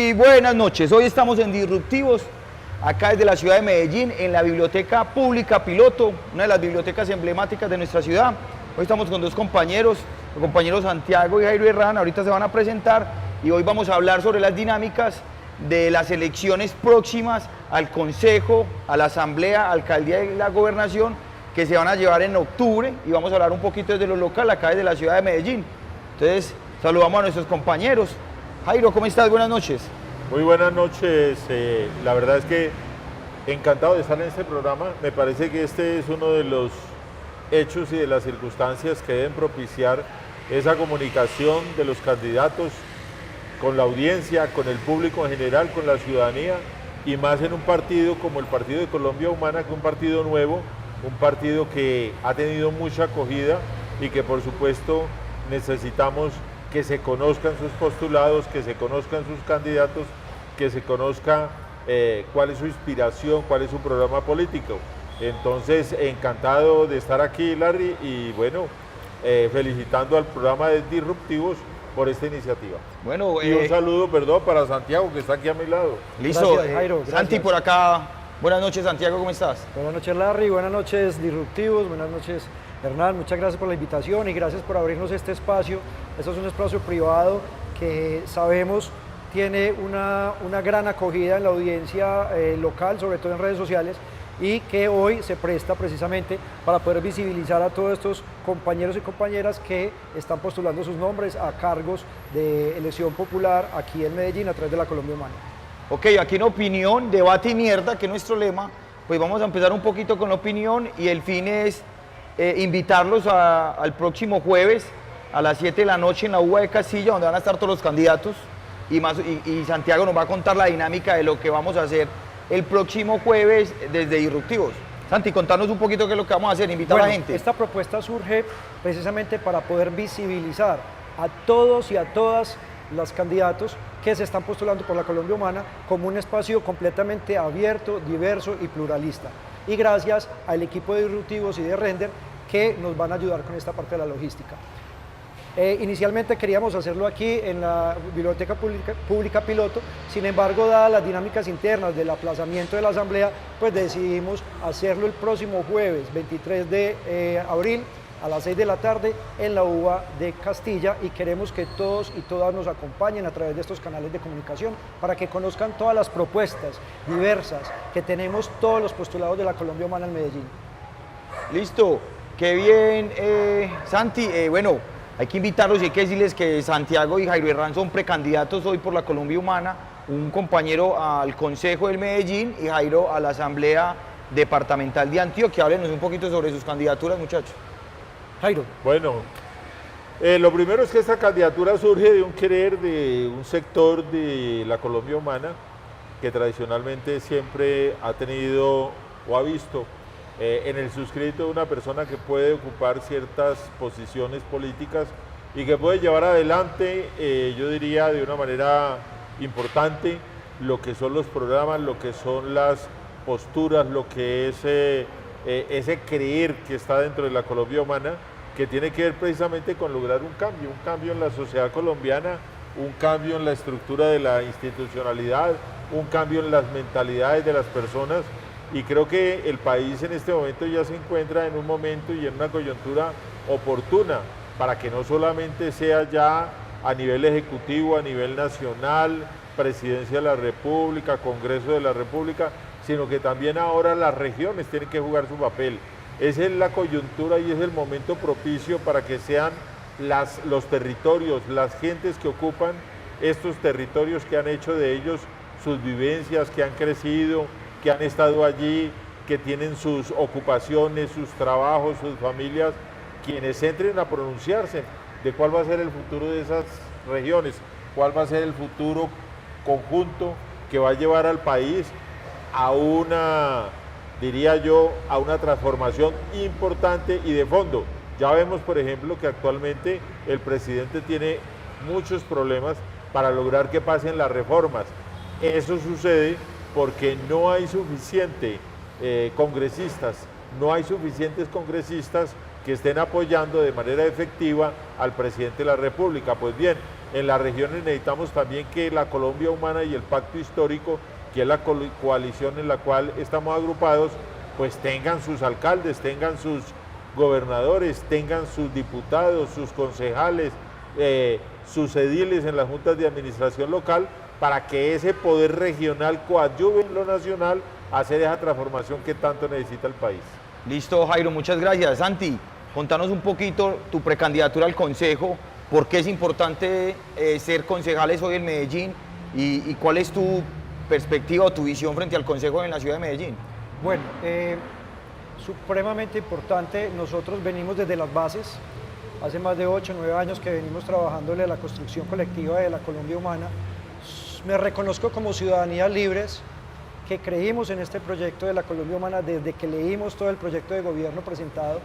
Muy buenas noches, hoy estamos en Disruptivos, acá desde la ciudad de Medellín, en la Biblioteca Pública Piloto, una de las bibliotecas emblemáticas de nuestra ciudad. Hoy estamos con dos compañeros, los compañeros Santiago y Jairo Herrán, ahorita se van a presentar y hoy vamos a hablar sobre las dinámicas de las elecciones próximas al Consejo, a la Asamblea, Alcaldía y la Gobernación, que se van a llevar en octubre, y vamos a hablar un poquito desde lo local, acá desde la ciudad de Medellín. Entonces, saludamos a nuestros compañeros. Jairo, ¿cómo estás? Buenas noches. Muy buenas noches, la verdad es que encantado de estar en este programa. Me parece que este es uno de los hechos y de las circunstancias que deben propiciar esa comunicación de los candidatos con la audiencia, con el público en general, con la ciudadanía, y más en un partido como el Partido de Colombia Humana, que es un partido nuevo, un partido que ha tenido mucha acogida y que por supuesto necesitamos que se conozcan sus postulados, que se conozcan sus candidatos, que se conozca cuál es su inspiración, cuál es su programa político. Entonces, encantado de estar aquí, Larry, y bueno, felicitando al programa de Disruptivos por esta iniciativa. Bueno, y un saludo, perdón, para Santiago, que está aquí a mi lado. Listo, Gracias, Jairo, gracias. Santi por acá. Buenas noches, Santiago, ¿cómo estás? Buenas noches, Larry, buenas noches, Disruptivos, buenas noches, Hernán, muchas gracias por la invitación y gracias por abrirnos este espacio. Esto es un espacio privado que sabemos tiene una gran acogida en la audiencia local, sobre todo en redes sociales, y que hoy se presta precisamente para poder visibilizar a todos estos compañeros y compañeras que están postulando sus nombres a cargos de elección popular aquí en Medellín a través de la Colombia Humana. Ok, aquí en opinión, debate y mierda, que es nuestro lema, pues vamos a empezar un poquito con la opinión y el fin es invitarlos al próximo jueves a las 7 de la noche en la UBA de Castilla, donde van a estar todos los candidatos y Santiago nos va a contar la dinámica de lo que vamos a hacer el próximo jueves desde Disruptivos. Santi, contanos un poquito qué es lo que vamos a hacer, invitar a la gente. Esta propuesta surge precisamente para poder visibilizar a todos y a todas los candidatos que se están postulando por la Colombia Humana como un espacio completamente abierto, diverso y pluralista. Y gracias al equipo de Disruptivos y de Render que nos van a ayudar con esta parte de la logística. Inicialmente queríamos hacerlo aquí en la Biblioteca Pública Piloto, sin embargo, dadas las dinámicas internas del aplazamiento de la Asamblea, pues decidimos hacerlo el próximo jueves, 23 de abril, a las 6 de la tarde en la UBA de Castilla, y queremos que todos y todas nos acompañen a través de estos canales de comunicación para que conozcan todas las propuestas diversas que tenemos todos los postulados de la Colombia Humana en Medellín. Listo, qué bien, Santi. Bueno, hay que invitarlos y hay que decirles que Santiago y Jairo Herrán son precandidatos hoy por la Colombia Humana, un compañero al Consejo del Medellín y Jairo a la Asamblea Departamental de Antioquia. Háblenos un poquito sobre sus candidaturas, muchachos. Jairo. Bueno, lo primero es que esta candidatura surge de un querer de un sector de la Colombia Humana que tradicionalmente siempre ha tenido o ha visto en el suscrito una persona que puede ocupar ciertas posiciones políticas y que puede llevar adelante, yo diría de una manera importante, lo que son los programas, lo que son las posturas, lo que es ese creer que está dentro de la Colombia Humana, que tiene que ver precisamente con lograr un cambio en la sociedad colombiana, un cambio en la estructura de la institucionalidad, un cambio en las mentalidades de las personas. Y creo que el país en este momento ya se encuentra en un momento y en una coyuntura oportuna para que no solamente sea ya a nivel ejecutivo, a nivel nacional, Presidencia de la República, Congreso de la República, sino que también ahora las regiones tienen que jugar su papel. Esa es la coyuntura y es el momento propicio para que sean los territorios, las gentes que ocupan estos territorios, que han hecho de ellos sus vivencias, que han crecido, que han estado allí, que tienen sus ocupaciones, sus trabajos, sus familias, quienes entren a pronunciarse de cuál va a ser el futuro de esas regiones, cuál va a ser el futuro conjunto que va a llevar al país a una, diría yo, a una transformación importante y de fondo. Ya vemos, por ejemplo, que actualmente el presidente tiene muchos problemas para lograr que pasen las reformas. Eso sucede porque no hay suficientes congresistas que estén apoyando de manera efectiva al presidente de la República. Pues bien, en las regiones necesitamos también que la Colombia Humana y el Pacto Histórico, que es la coalición en la cual estamos agrupados, pues tengan sus alcaldes, tengan sus gobernadores, tengan sus diputados, sus concejales, sus ediles en las juntas de administración local, para que ese poder regional coadyuve en lo nacional a hacer esa transformación que tanto necesita el país. Listo, Jairo, muchas gracias. Santi, contanos un poquito tu precandidatura al Consejo, por qué es importante ser concejales hoy en Medellín y cuál es tu perspectiva o tu visión frente al Consejo en la ciudad de Medellín. Bueno, supremamente importante, nosotros venimos desde las bases, hace más de 8 o 9 años que venimos trabajándole a la construcción colectiva de la Colombia Humana. Me reconozco como ciudadanías libres que creímos en este proyecto de la Colombia Humana desde que leímos todo el proyecto de gobierno presentado.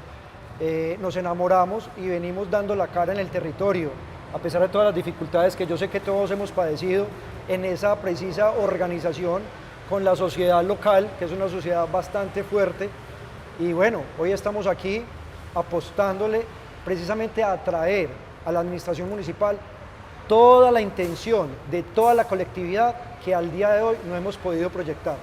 Nos enamoramos y venimos dando la cara en el territorio, a pesar de todas las dificultades que yo sé que todos hemos padecido en esa precisa organización con la sociedad local, que es una sociedad bastante fuerte. Y bueno, hoy estamos aquí apostándole precisamente a atraer a la administración municipal toda la intención de toda la colectividad que al día de hoy no hemos podido proyectar.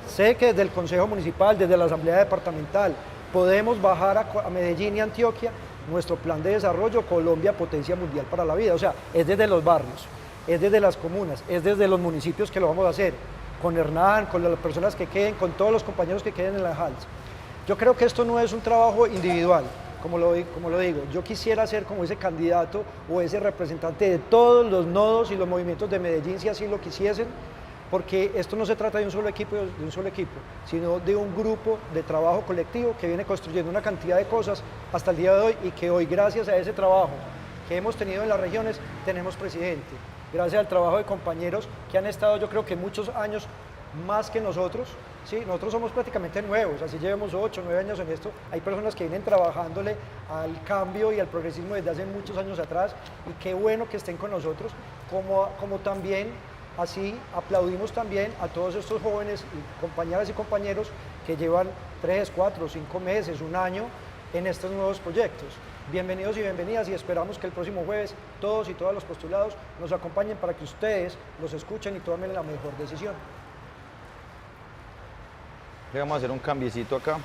Sé que desde el Consejo Municipal, desde la Asamblea Departamental, podemos bajar a Medellín y Antioquia nuestro plan de desarrollo Colombia Potencia Mundial para la Vida. O sea, es desde los barrios, es desde las comunas, es desde los municipios que lo vamos a hacer, con Hernán, con las personas que queden, con todos los compañeros que queden en la HALS. Yo creo que esto no es un trabajo individual, como lo digo, yo quisiera ser como ese candidato o ese representante de todos los nodos y los movimientos de Medellín, si así lo quisiesen, porque esto no se trata de un solo equipo, sino de un grupo de trabajo colectivo que viene construyendo una cantidad de cosas hasta el día de hoy y que hoy, gracias a ese trabajo que hemos tenido en las regiones, tenemos presidente. Gracias al trabajo de compañeros que han estado, yo creo que muchos años más que nosotros. Sí, nosotros somos prácticamente nuevos, así llevamos 8 o 9 años en esto. Hay personas que vienen trabajándole al cambio y al progresismo desde hace muchos años atrás y qué bueno que estén con nosotros, como también así aplaudimos también a todos estos jóvenes y compañeras y compañeros que llevan 3, 4, 5 meses, un año en estos nuevos proyectos. Bienvenidos y bienvenidas y esperamos que el próximo jueves todos y todas los postulados nos acompañen para que ustedes los escuchen y tomen la mejor decisión. Vamos a hacer un cambiecito acá.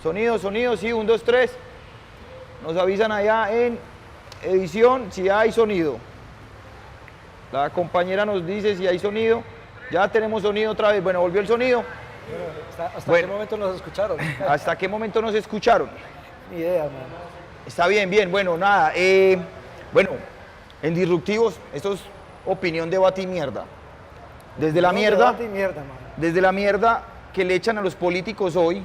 Sonido, sí, 1, 2, 3. Nos avisan allá en edición si hay sonido. La compañera nos dice si hay sonido. Ya tenemos sonido otra vez. Bueno, volvió el sonido. ¿Hasta qué momento nos escucharon? ¿Hasta qué momento nos escucharon? Ni idea, man. Está bien, bien. Bueno, nada. Bueno, en Disruptivos, esto es opinión, debate y mierda. Desde la mierda, Debate y mierda, man. desde la mierda que le echan a los políticos hoy,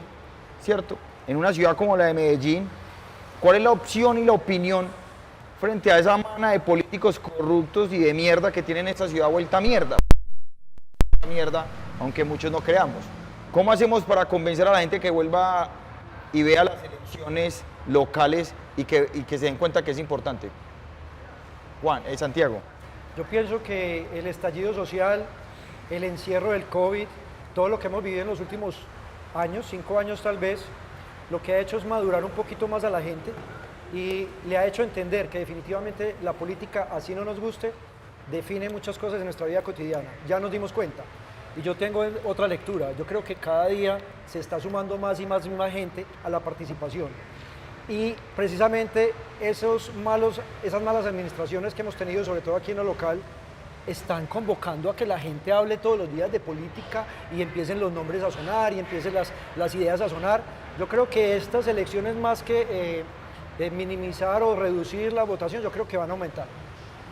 ¿cierto? En una ciudad como la de Medellín, ¿cuál es la opción y la opinión frente a esa mana de políticos corruptos y de mierda que tienen esta ciudad vuelta mierda? Mierda, aunque muchos no creamos. ¿Cómo hacemos para convencer a la gente que vuelva y vea las elecciones locales y que se den cuenta que es importante? Juan, Santiago. Yo pienso que el estallido social, el encierro del COVID, todo lo que hemos vivido en los últimos años, 5 años tal vez, lo que ha hecho es madurar un poquito más a la gente y le ha hecho entender que definitivamente la política, así no nos guste, define muchas cosas en nuestra vida cotidiana. Ya nos dimos cuenta. Y yo tengo otra lectura. Yo creo que cada día se está sumando más y más gente a la participación. Y precisamente esas malas administraciones que hemos tenido, sobre todo aquí en lo local, están convocando a que la gente hable todos los días de política y empiecen los nombres a sonar y empiecen las ideas a sonar. Yo creo que estas elecciones, más que de minimizar o reducir la votación, yo creo que van a aumentar.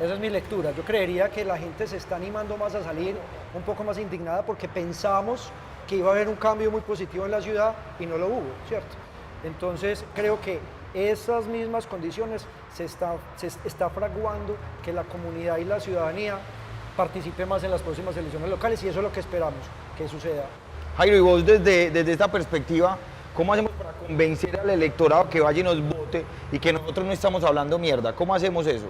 Esa es mi lectura. Yo creería que la gente se está animando más a salir, un poco más indignada, porque pensamos que iba a haber un cambio muy positivo en la ciudad y no lo hubo, ¿cierto? Entonces creo que esas mismas condiciones se está fraguando que la comunidad y la ciudadanía participe más en las próximas elecciones locales, y eso es lo que esperamos que suceda. Jairo, y vos desde esta perspectiva, ¿cómo hacemos para convencer al electorado que vaya y nos vote y que nosotros no estamos hablando mierda? ¿Cómo hacemos eso?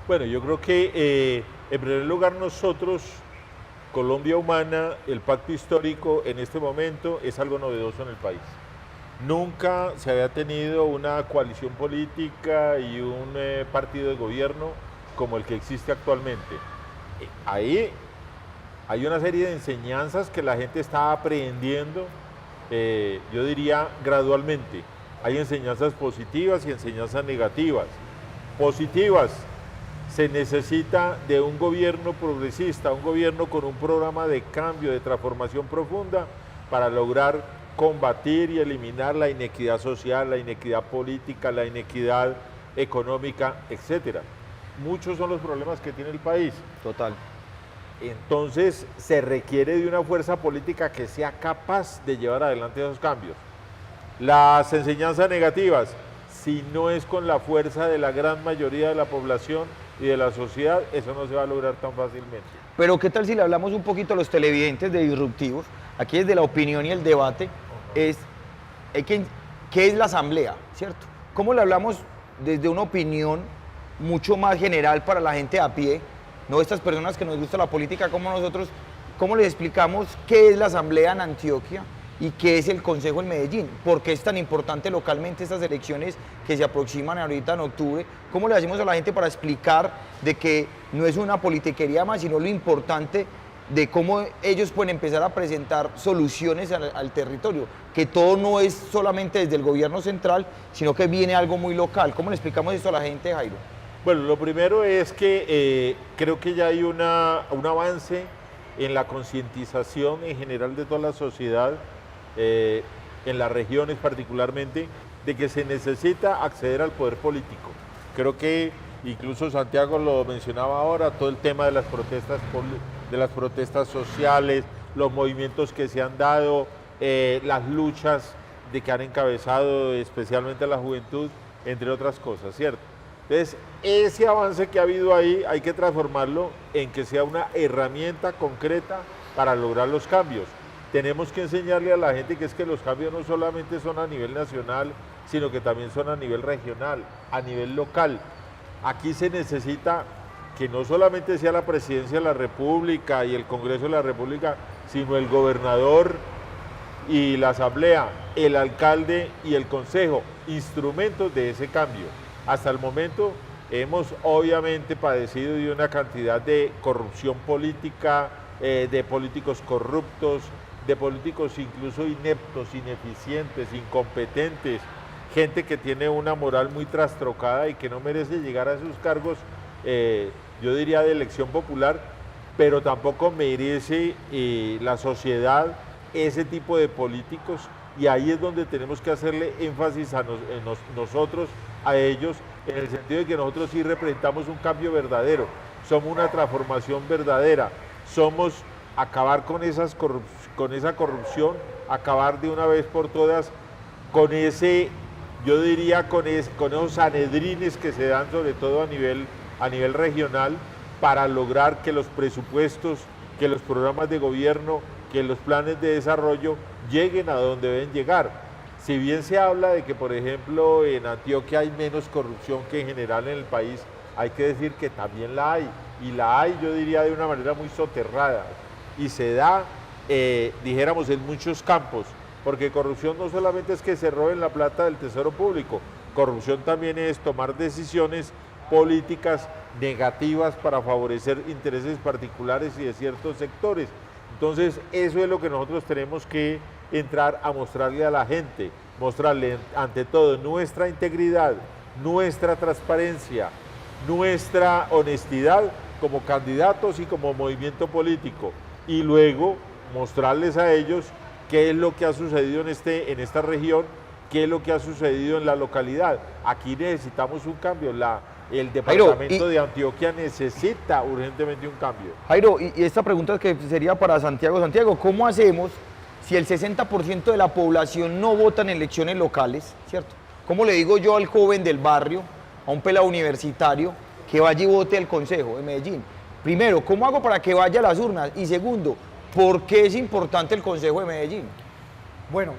Bueno, yo creo que en primer lugar nosotros, Colombia Humana, el pacto histórico en este momento es algo novedoso en el país. Nunca se había tenido una coalición política y un partido de gobierno como el que existe actualmente. Ahí hay una serie de enseñanzas que la gente está aprendiendo, yo diría gradualmente. Hay enseñanzas positivas y enseñanzas negativas. Positivas: se necesita de un gobierno progresista, un gobierno con un programa de cambio, de transformación profunda para lograr combatir y eliminar la inequidad social, la inequidad política, la inequidad económica, etcétera. Muchos son los problemas que tiene el país. Total. Entonces se requiere de una fuerza política que sea capaz de llevar adelante esos cambios. Las enseñanzas negativas: si no es con la fuerza de la gran mayoría de la población y de la sociedad, eso no se va a lograr tan fácilmente. Pero ¿qué tal si le hablamos un poquito a los televidentes de Disruptivos? Aquí desde la opinión y el debate, ¿qué es la asamblea? ¿Cierto? ¿Cómo le hablamos desde una opinión mucho más general para la gente a pie, no estas personas que nos gusta la política como nosotros? ¿Cómo les explicamos qué es la asamblea en Antioquia y qué es el Consejo en Medellín? ¿Por qué es tan importante localmente estas elecciones que se aproximan ahorita en octubre? ¿Cómo le decimos a la gente para explicar de que no es una politiquería más, sino lo importante de cómo ellos pueden empezar a presentar soluciones al territorio? Que todo no es solamente desde el gobierno central, sino que viene algo muy local. ¿Cómo le explicamos esto a la gente, Jairo? Bueno, lo primero es que creo que ya hay un avance en la concientización en general de toda la sociedad, en las regiones particularmente, de que se necesita acceder al poder político. Creo que incluso Santiago lo mencionaba ahora, todo el tema de las protestas sociales, los movimientos que se han dado, las luchas de que han encabezado especialmente la juventud, entre otras cosas, ¿cierto? Entonces, ese avance que ha habido ahí hay que transformarlo en que sea una herramienta concreta para lograr los cambios. Tenemos que enseñarle a la gente que es que los cambios no solamente son a nivel nacional, sino que también son a nivel regional, a nivel local. Aquí se necesita que no solamente sea la Presidencia de la República y el Congreso de la República, sino el gobernador y la Asamblea, el alcalde y el Consejo, instrumentos de ese cambio. Hasta el momento hemos obviamente padecido de una cantidad de corrupción política, de políticos corruptos, de políticos incluso ineptos, ineficientes, incompetentes, gente que tiene una moral muy trastrocada y que no merece llegar a esos cargos, yo diría de elección popular, pero tampoco merece la sociedad ese tipo de políticos, y ahí es donde tenemos que hacerle énfasis a nosotros, a ellos, en el sentido de que nosotros sí representamos un cambio verdadero, somos una transformación verdadera, somos acabar con esa corrupción, acabar de una vez por todas con ese, yo diría, con esos sanedrines que se dan sobre todo a nivel regional, para lograr que los presupuestos, que los programas de gobierno, que los planes de desarrollo lleguen a donde deben llegar. Si bien se habla de que, por ejemplo, en Antioquia hay menos corrupción que en general en el país, hay que decir que también la hay, y la hay, yo diría, de una manera muy soterrada, y se da, dijéramos, en muchos campos, porque corrupción no solamente es que se roben la plata del tesoro público, corrupción también es tomar decisiones políticas negativas para favorecer intereses particulares y de ciertos sectores. Entonces, eso es lo que nosotros tenemos que entrar a mostrarle a la gente, mostrarle ante todo nuestra integridad, nuestra transparencia, nuestra honestidad, como candidatos y como movimiento político, y luego mostrarles a ellos qué es lo que ha sucedido en esta región, qué es lo que ha sucedido en la localidad. Aquí necesitamos un cambio, el departamento de Antioquia necesita urgentemente un cambio. Jairo, y esta pregunta que sería para Santiago. Santiago, ¿cómo hacemos si el 60% de la población no vota en elecciones locales, ¿cierto? ¿Cómo le digo yo al joven del barrio, a un pelado universitario, que vaya y vote al Consejo de Medellín? Primero, ¿cómo hago para que vaya a las urnas? Y segundo, ¿por qué es importante el Consejo de Medellín? Bueno,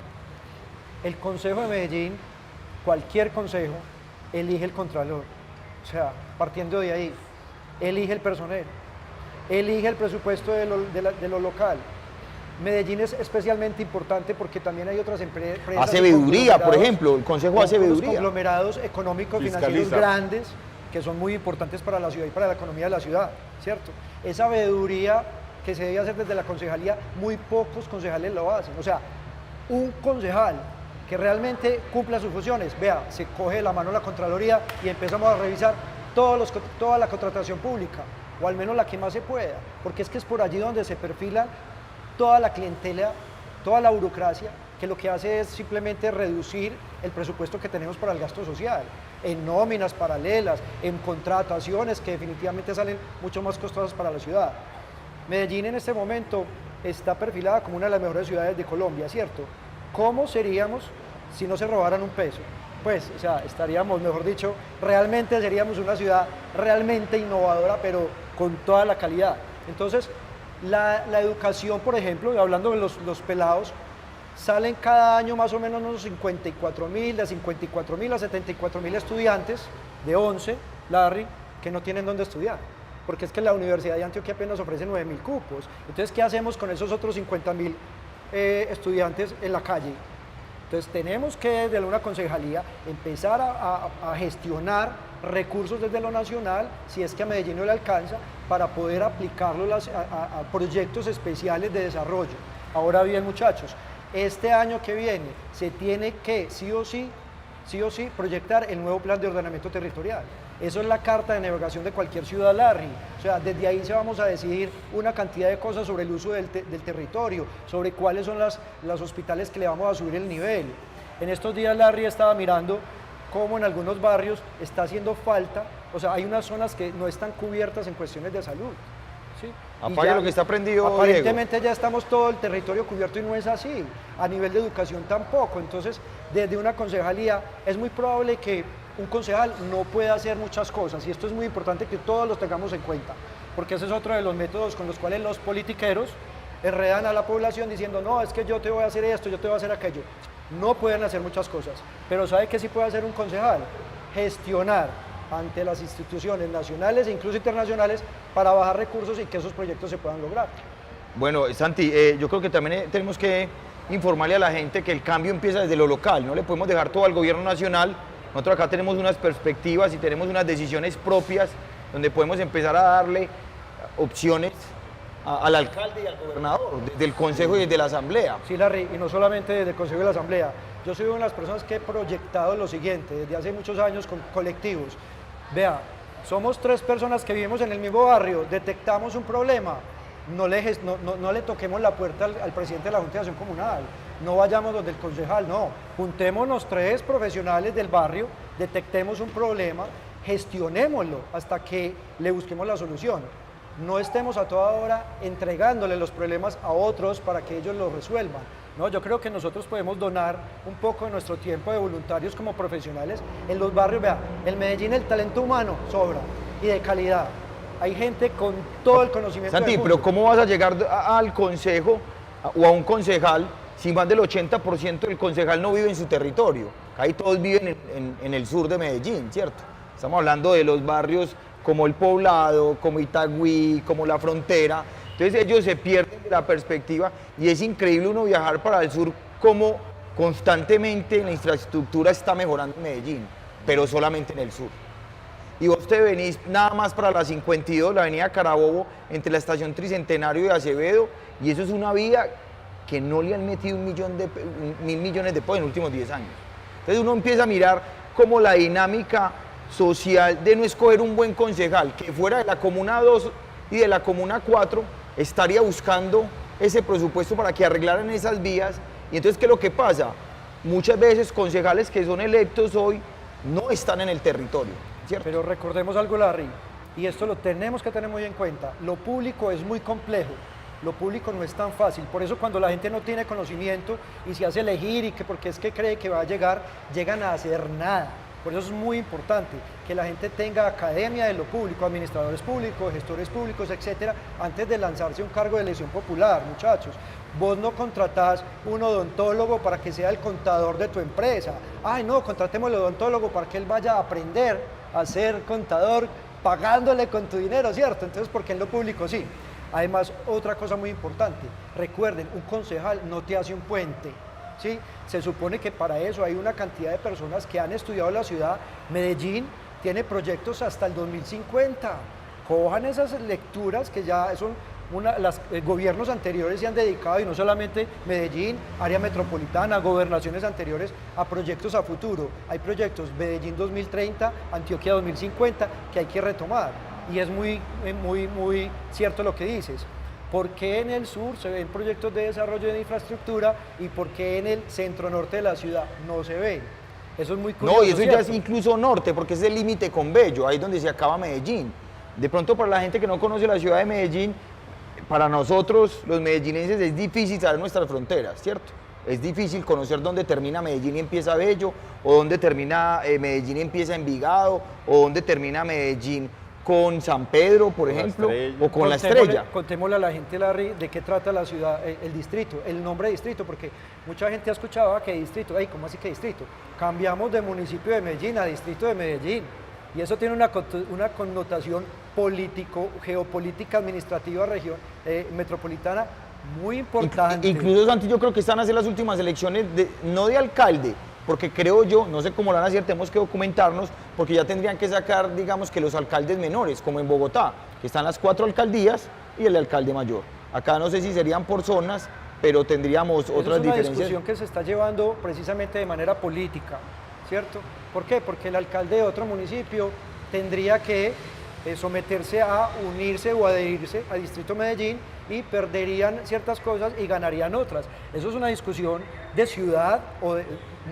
el Consejo de Medellín, cualquier consejo, elige el contralor. O sea, partiendo de ahí, elige el personal, elige el presupuesto de lo local. Medellín es especialmente importante porque también hay otras empresas. Hace veeduría, por ejemplo, el Consejo hace veeduría. Conglomerados económicos financieros grandes que son muy importantes para la ciudad y para la economía de la ciudad, ¿cierto? Esa veeduría que se debe hacer desde la concejalía, muy pocos concejales lo hacen. O sea, un concejal que realmente cumpla sus funciones, vea, se coge la mano la Contraloría y empezamos a revisar toda la contratación pública, o al menos la que más se pueda, porque es que es por allí donde se perfila toda la clientela, toda la burocracia, que lo que hace es simplemente reducir el presupuesto que tenemos para el gasto social, en nóminas paralelas, en contrataciones que definitivamente salen mucho más costosas para la ciudad. Medellín en este momento está perfilada como una de las mejores ciudades de Colombia, ¿cierto? ¿Cómo seríamos si no se robaran un peso? Pues, o sea, estaríamos, mejor dicho, realmente seríamos una ciudad realmente innovadora, pero con toda la calidad. Entonces, la educación, por ejemplo, hablando de los pelados, salen cada año más o menos unos 54.000, de 54.000 a 74.000 estudiantes de 11, Larry, que no tienen dónde estudiar. Porque es que la Universidad de Antioquia apenas ofrece 9.000 cupos. Entonces, ¿qué hacemos con esos otros 50.000 estudiantes en la calle? Entonces, tenemos que desde una concejalía empezar a gestionar recursos desde lo nacional, si es que a Medellín no le alcanza, para poder aplicarlos a proyectos especiales de desarrollo. Ahora bien, muchachos, este año que viene se tiene que sí o sí proyectar el nuevo plan de ordenamiento territorial. Eso es la carta de navegación de cualquier ciudad, Larry. O sea, desde ahí se vamos a decidir una cantidad de cosas sobre el uso del territorio, sobre cuáles son los hospitales que le vamos a subir el nivel. En estos días, Larry, estaba mirando cómo en algunos barrios está haciendo falta, o sea, hay unas zonas que no están cubiertas en cuestiones de salud. ¿Sí? Apague lo que está prendido, aparentemente Diego. Ya estamos todo el territorio cubierto y no es así. A nivel de educación tampoco. Entonces, desde una concejalía es muy probable que un concejal no pueda hacer muchas cosas, y esto es muy importante que todos lo tengamos en cuenta, porque ese es otro de los métodos con los cuales los politiqueros enredan a la población diciendo, no, es que yo te voy a hacer esto, yo te voy a hacer aquello. No pueden hacer muchas cosas, pero ¿sabe qué sí puede hacer un concejal? Gestionar ante las instituciones nacionales e incluso internacionales para bajar recursos y que esos proyectos se puedan lograr. Bueno, Santi, yo creo que también tenemos que informarle a la gente que el cambio empieza desde lo local, no le podemos dejar todo al gobierno nacional. Nosotros acá tenemos unas perspectivas y tenemos unas decisiones propias donde podemos empezar a darle opciones al alcalde y al gobernador, desde el Consejo y desde la Asamblea. Sí, Larry, y no solamente desde el Consejo y la Asamblea. Yo soy una de las personas que he proyectado lo siguiente, desde hace muchos años con colectivos. Vea, somos 3 personas que vivimos en el mismo barrio, detectamos un problema, no le toquemos la puerta al presidente de la Junta de Acción Comunal, no vayamos donde el concejal, no, juntémonos 3 profesionales del barrio, detectemos un problema, gestionémoslo hasta que le busquemos la solución. No estemos a toda hora entregándole los problemas a otros para que ellos los resuelvan. No, yo creo que nosotros podemos donar un poco de nuestro tiempo de voluntarios como profesionales en los barrios. Vea, en Medellín el talento humano sobra y de calidad. Hay gente con todo el conocimiento Santi, del mundo. pero ¿cómo vas a llegar al consejo o a un concejal si más del 80% del concejal no vive en su territorio? Ahí todos viven en el sur de Medellín, ¿cierto? Estamos hablando de los barrios como El Poblado, como Itagüí, como La Frontera. Entonces ellos se pierden de la perspectiva y es increíble uno viajar para el sur como constantemente la infraestructura está mejorando en Medellín, pero solamente en el sur. Y vos te venís nada más para la 52, la avenida Carabobo, entre la estación Tricentenario y Acevedo, y eso es una vía que no le han metido 1.000 millones de pesos en los últimos 10 años. Entonces uno empieza a mirar cómo la dinámica social de no escoger un buen concejal que fuera de la Comuna 2 y de la Comuna 4 estaría buscando ese presupuesto para que arreglaran esas vías. Y entonces, ¿qué es lo que pasa? Muchas veces concejales que son electos hoy no están en el territorio, ¿cierto? Pero recordemos algo, Larry, y esto lo tenemos que tener muy en cuenta. Lo público es muy complejo, lo público no es tan fácil. Por eso cuando la gente no tiene conocimiento y se hace elegir y que porque es que cree que va a llegar, llegan a hacer nada. Por eso es muy importante que la gente tenga academia de lo público, administradores públicos, gestores públicos, etcétera, antes de lanzarse a un cargo de elección popular, muchachos. Vos no contratás un odontólogo para que sea el contador de tu empresa. Ay, no, contratemos al odontólogo para que él vaya a aprender a ser contador pagándole con tu dinero, ¿cierto? Entonces, porque en lo público sí. Además, otra cosa muy importante, recuerden, un concejal no te hace un puente. ¿Sí? Se supone que para eso hay una cantidad de personas que han estudiado la ciudad. Medellín tiene proyectos hasta el 2050. Cojan esas lecturas que ya son los gobiernos anteriores se han dedicado, y no solamente Medellín, área metropolitana, gobernaciones anteriores, a proyectos a futuro. Hay proyectos Medellín 2030, Antioquia 2050, que hay que retomar. Y es muy cierto lo que dices. ¿Por qué en el sur se ven proyectos de desarrollo de infraestructura y por qué en el centro norte de la ciudad no se ven? Eso es muy curioso. No, y eso ¿cierto? ya es incluso norte, porque es el límite con Bello, ahí es donde se acaba Medellín. De pronto, para la gente que no conoce la ciudad de Medellín, para nosotros, los medellinenses, es difícil saber nuestras fronteras, ¿cierto? Es difícil conocer dónde termina Medellín y empieza Bello, o dónde termina Medellín y empieza Envigado, o dónde termina Medellín con San Pedro, por ejemplo, o con La Estrella. Contémosle a la gente, Larry, de qué trata la ciudad, el distrito, el nombre de distrito, porque mucha gente ha escuchado que distrito, ¿cómo así que distrito? Cambiamos de municipio de Medellín a distrito de Medellín, y eso tiene una connotación político, geopolítica, administrativa, región metropolitana muy importante. Incluso, Santi, yo creo que están a hacer las últimas elecciones, no de alcalde, porque creo yo, no sé cómo lo van a hacer, tenemos que documentarnos, porque ya tendrían que sacar, digamos, que los alcaldes menores, como en Bogotá, que están las 4 alcaldías y el alcalde mayor. Acá no sé si serían por zonas, pero tendríamos otras diferencias. Es una discusión que se está llevando precisamente de manera política, ¿cierto? ¿Por qué? Porque el alcalde de otro municipio tendría que someterse a unirse o adherirse al Distrito Medellín y perderían ciertas cosas y ganarían otras. Eso es una discusión de ciudad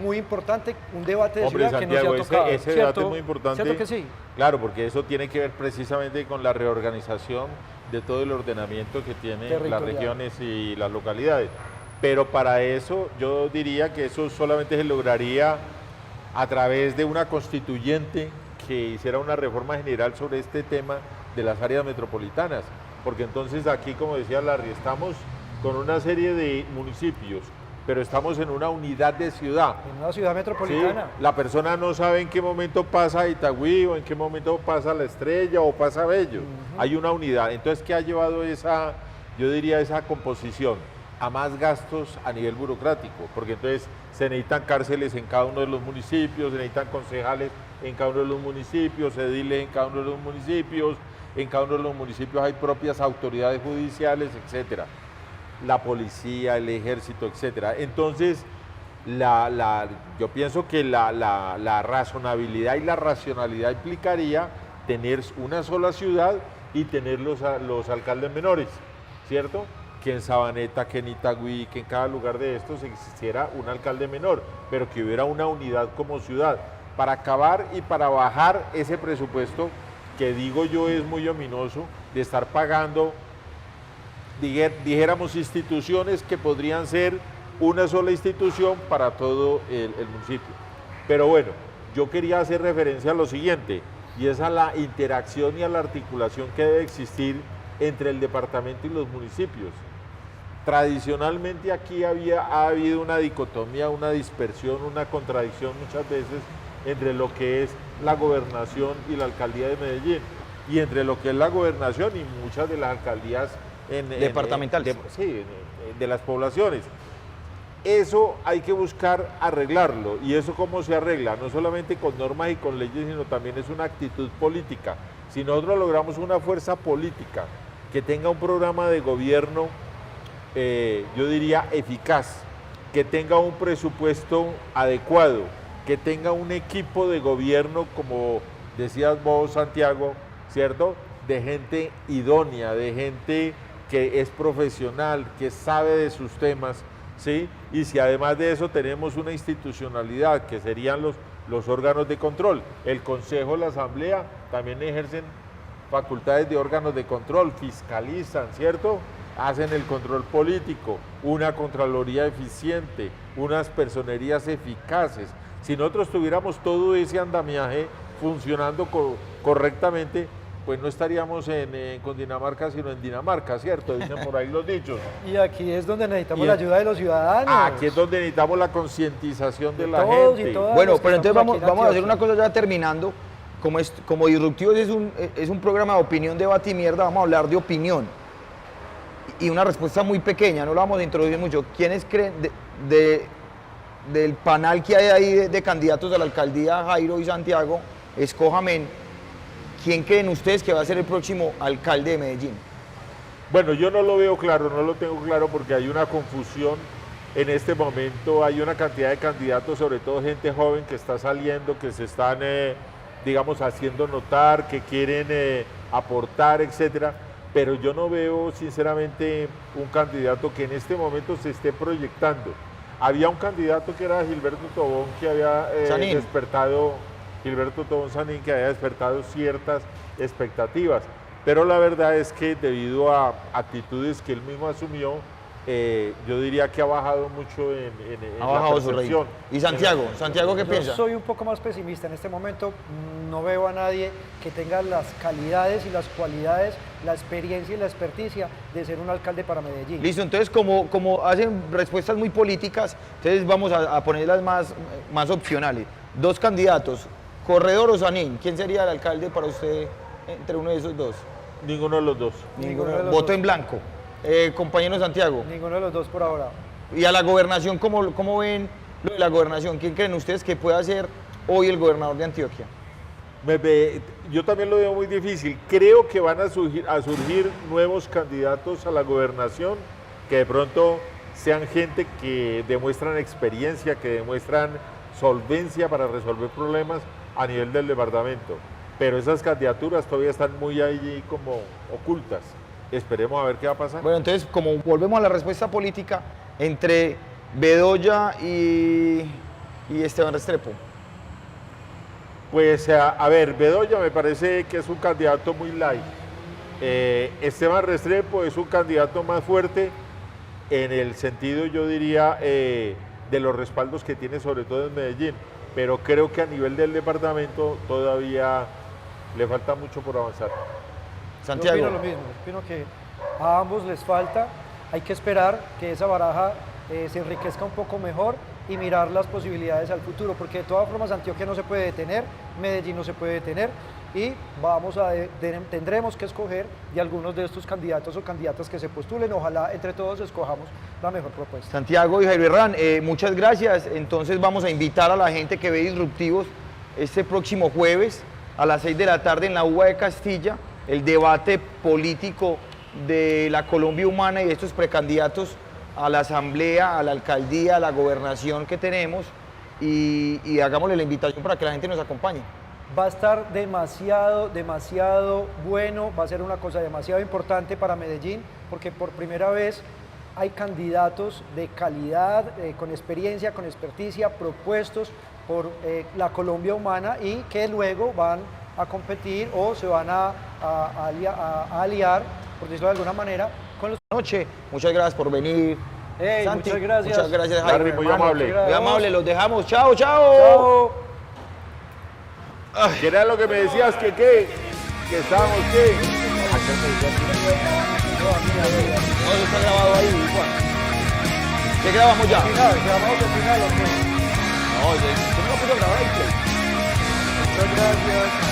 muy importante, un debate de Hombre, ciudad Santiago, que no se ha tocado. ese debate es muy importante. ¿Cierto que sí? Claro, porque eso tiene que ver precisamente con la reorganización de todo el ordenamiento que tienen las regiones y las localidades. Pero para eso yo diría que eso solamente se lograría a través de una constituyente que hiciera una reforma general sobre este tema de las áreas metropolitanas, porque entonces aquí, como decía Larry, estamos con una serie de municipios, pero estamos en una unidad de ciudad. En una ciudad metropolitana. ¿Sí? La persona no sabe en qué momento pasa Itagüí, o en qué momento pasa La Estrella, o pasa Bello. Hay una unidad. Entonces, ¿qué ha llevado esa, yo diría, esa composición? A más gastos a nivel burocrático, porque entonces se necesitan cárceles en cada uno de los municipios, se necesitan concejales en cada uno de los municipios, ediles en cada uno de los municipios, en cada uno de los municipios hay propias autoridades judiciales, etcétera, la policía, el ejército, etcétera. Entonces, yo pienso que la razonabilidad y la racionalidad implicaría tener una sola ciudad y tener los alcaldes menores, ¿cierto? Que en Sabaneta, que en Itagüí, que en cada lugar de estos existiera un alcalde menor, pero que hubiera una unidad como ciudad, para acabar y para bajar ese presupuesto que digo yo es muy ominoso, de estar pagando, dijéramos, instituciones que podrían ser una sola institución para todo el municipio. Pero bueno, yo quería hacer referencia a lo siguiente, y es a la interacción y a la articulación que debe existir entre el departamento y los municipios. Tradicionalmente aquí ha habido una dicotomía, una dispersión, una contradicción muchas veces entre lo que es la gobernación y la alcaldía de Medellín, y entre lo que es la gobernación y muchas de las alcaldías departamentales. De las poblaciones. Eso hay que buscar arreglarlo, y eso cómo se arregla, no solamente con normas y con leyes, sino también es una actitud política. Si nosotros logramos una fuerza política que tenga un programa de gobierno, yo diría eficaz, que tenga un presupuesto adecuado, que tenga un equipo de gobierno como decías vos, Santiago, ¿cierto? De gente idónea, de gente que es profesional, que sabe de sus temas, ¿sí? Y si además de eso tenemos una institucionalidad, que serían los órganos de control, el Consejo, la Asamblea, también ejercen facultades de órganos de control, fiscalizan, ¿cierto? Hacen el control político, una Contraloría eficiente, unas personerías eficaces. Si nosotros tuviéramos todo ese andamiaje funcionando correctamente, pues no estaríamos en Cundinamarca, sino en Dinamarca, ¿cierto? Dicen por ahí los dichos. Y aquí es donde necesitamos la ayuda de los ciudadanos. Aquí es donde necesitamos la concientización de la todos gente. y todas. Bueno, pero entonces estamos aquí vamos en a hacer Antioquia. una cosa ya terminando. Como Disruptivos es un programa de opinión, debate y mierda, vamos a hablar de opinión. Y una respuesta muy pequeña, no lo vamos a introducir mucho. ¿Quiénes creen del panel que hay ahí de candidatos a la alcaldía, Jairo y Santiago, escójame, ¿quién creen ustedes que va a ser el próximo alcalde de Medellín? Bueno, yo no lo veo claro, no lo tengo claro porque hay una confusión en este momento, hay una cantidad de candidatos, sobre todo gente joven que está saliendo, que se están, digamos, haciendo notar, que quieren aportar, etcétera, pero yo no veo sinceramente un candidato que en este momento se esté proyectando. Había un candidato que era Gilberto Tobón que había despertado, Gilberto Tobón Sanín, que había despertado ciertas expectativas, pero la verdad es que debido a actitudes que él mismo asumió, yo diría que ha bajado mucho en Ha la bajado su percepción. rey. ¿Y Santiago? ¿Santiago qué Yo piensa? soy un poco más pesimista. En este momento no veo a nadie que tenga las calidades y las cualidades, la experiencia y la experticia de ser un alcalde para Medellín. Listo, entonces como hacen respuestas muy políticas, entonces vamos a ponerlas más opcionales. Dos candidatos, Corredor o Sanín, ¿quién sería el alcalde para usted entre uno de esos dos? Ninguno de los dos. Ninguno de los Voto dos. en blanco. Compañero Santiago. Ninguno de los dos por ahora. Y a la gobernación, ¿cómo ven lo de la gobernación? ¿Quién creen ustedes que pueda ser hoy el gobernador de Antioquia? Yo también lo veo muy difícil. Creo que van a surgir nuevos candidatos a la gobernación que de pronto sean gente que demuestran experiencia, que demuestran solvencia para resolver problemas a nivel del departamento. Pero esas candidaturas todavía están muy ahí como ocultas. Esperemos a ver qué va a pasar. Bueno, entonces, como volvemos a la respuesta política, entre Bedoya y Esteban Restrepo. Pues a ver, Bedoya me parece que es un candidato muy light. Esteban Restrepo es un candidato más fuerte en el sentido, yo diría, de los respaldos que tiene sobre todo en Medellín, pero creo que a nivel del departamento todavía le falta mucho por avanzar. Santiago. Yo opino lo mismo, opino que a ambos les falta, hay que esperar que esa baraja se enriquezca un poco mejor y mirar las posibilidades al futuro, porque de todas formas Antioquia no se puede detener, Medellín no se puede detener y tendremos que escoger de algunos de estos candidatos o candidatas que se postulen, ojalá entre todos escojamos la mejor propuesta. Santiago y Jairo Herrán, muchas gracias. Entonces vamos a invitar a la gente que ve Disruptivos este próximo jueves a las 6 de la tarde en la UBA de Castilla, el debate político de la Colombia Humana y de estos precandidatos a la asamblea, a la alcaldía, a la gobernación que tenemos y hagámosle la invitación para que la gente nos acompañe. Va a estar demasiado bueno, va a ser una cosa demasiado importante para Medellín, porque por primera vez hay candidatos de calidad, con experiencia, con experticia, propuestos por la Colombia Humana y que luego van a competir o se van a aliar, por decirlo de alguna manera, con los... Noche, muchas gracias por venir. Hey, Santi, muchas gracias. Muchas gracias, Jairo. Larry, muy hermano. amable. Muy amable, los dejamos. Chao, chao. Chao. ¿Qué era lo que me decías? ¿Que qué? ¿Que estábamos qué? No, eso está grabado ahí, Juan. ¿Qué grabamos ya? Grabamos el final, ¿o qué? No, yo no lo puedo grabar ahí. Muchas gracias.